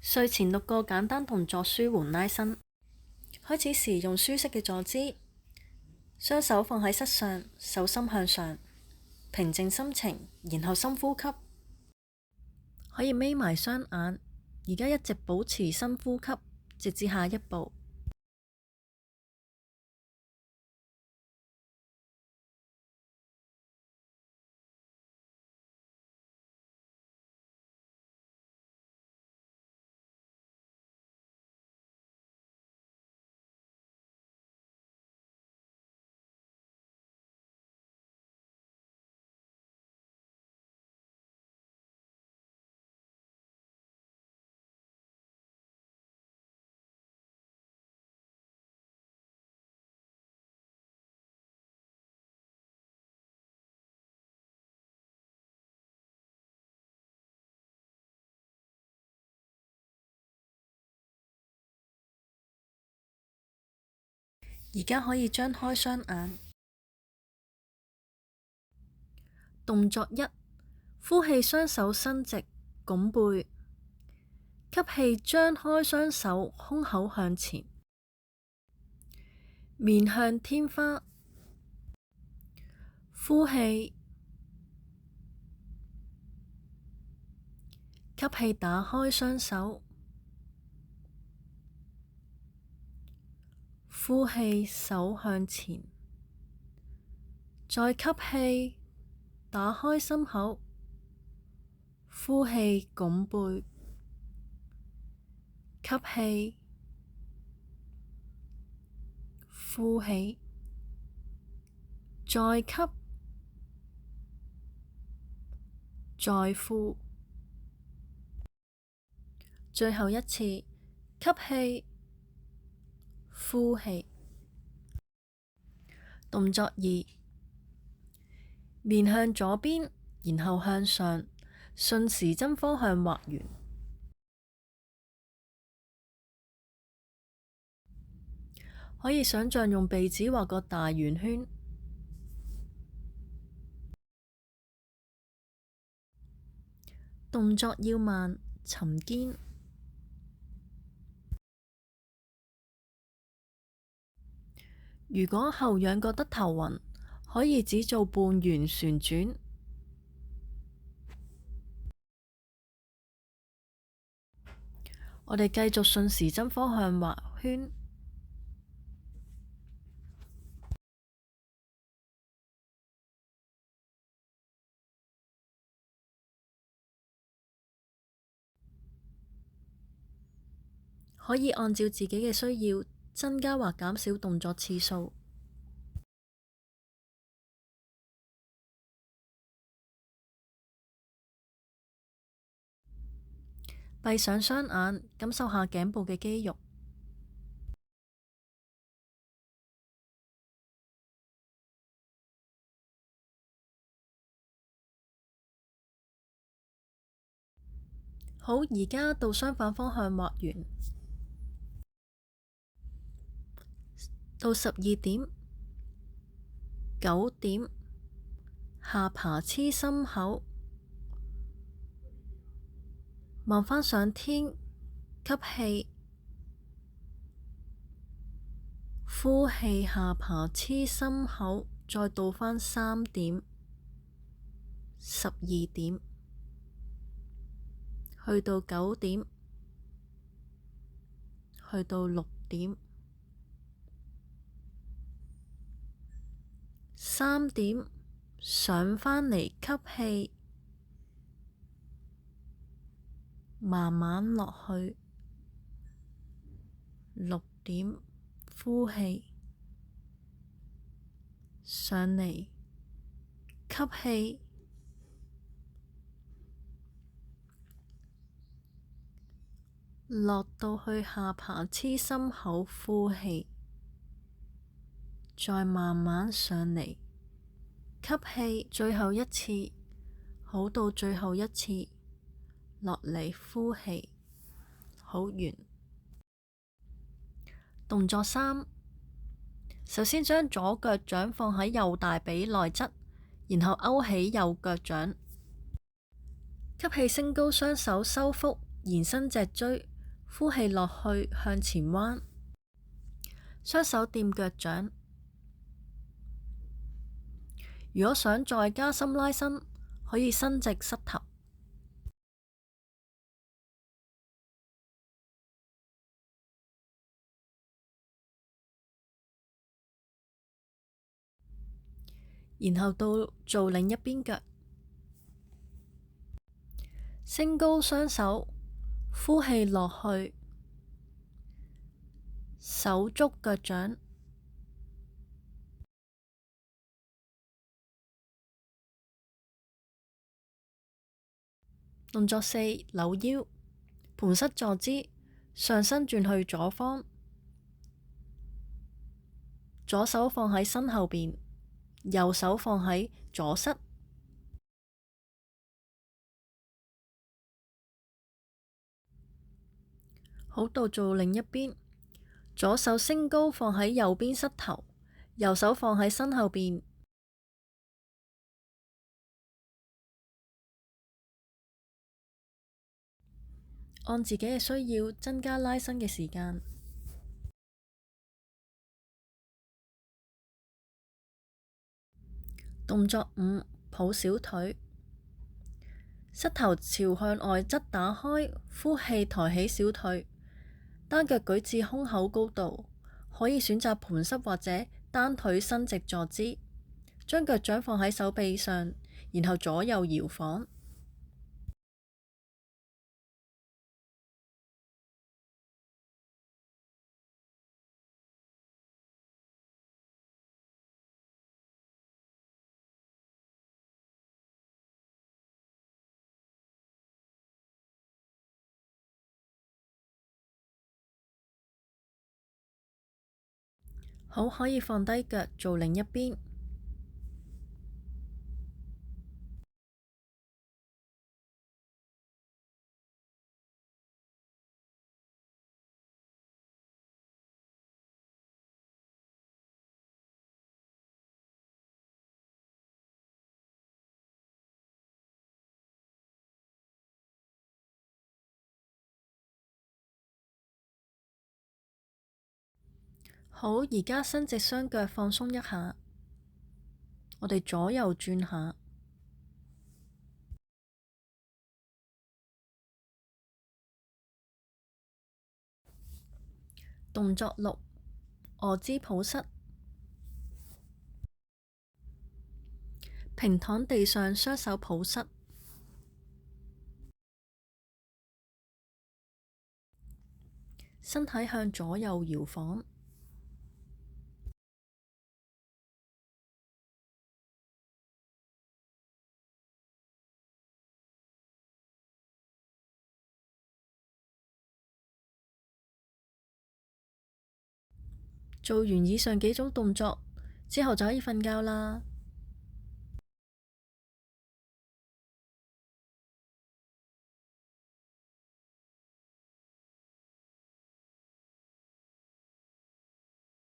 睡前6個簡單動作舒緩拉伸。開始時用舒適嘅坐姿，雙手放喺膝上，手心向上，平靜心情，然後深呼吸。可以眯埋雙眼，而家一直保持深呼吸，直至下一步。而家可以張開雙眼。動作1：呼氣，雙手伸直，拱背。吸氣，張開雙手，胸口向前，面向天花。呼氣，吸氣，打開雙手。呼氣，手向前，再吸氣，打開心口。呼氣，拱背。吸氣，呼氣，再吸，再呼。最後一次，吸氣，呼氣。動作2：面向左邊，然後向上，順時針方向畫圓。可以想像用鼻子畫個大圓圈。動作要慢，沉肩。如果後仰覺得頭暈，可以只做半圓旋轉。我哋繼續順時針方向畫圈。可以按照自己嘅需要增加或減少動作次數。閉上雙眼，感受下頸部嘅肌肉。好，而家到相反方向畫圓。到12點、9點，下巴黐心口，望返上天，吸氣，呼氣，下巴黐心口，再倒返3點、12點，去到9點，去到6點。3點，上返嚟，吸氣，慢慢落去。6點，呼氣，上嚟，吸氣，落到去下巴黐心口，呼氣。再慢慢上嚟，吸氣，最後一次，好，到最後一次，落嚟，呼氣，好，完。動作3：首先將左腳掌放喺右大髀內側，然後勾起右腳掌。吸氣，升高雙手，收腹，延伸脊椎，呼氣落去向前彎，雙手掂腳掌。如果想再加深拉伸，可以伸直膝頭。然後到做另一邊腳，升高雙手，呼氣落去，手捉腳掌。動作四：扭腰，盤膝坐姿，上身轉去左方，左手放喺身後邊，右手放喺左膝。好，到做另一邊，左手升高放喺右邊膝頭，右手放喺身後邊。按自己嘅需要增加拉伸嘅時間。動作五：抱小腿，膝頭朝向外側打開，呼氣抬起小腿，單腳舉至胸口高度，可以選擇盤膝或者單腿伸直坐姿，將腳掌放喺手臂上，然後左右搖晃。好，可以放低腳做另一邊。好，而家伸直雙腳放鬆一下，我哋左右轉下。動作六：臥姿抱膝，平躺地上，雙手抱膝，身體向左右搖晃。做完以上幾種動作之後就可以瞓覺啦。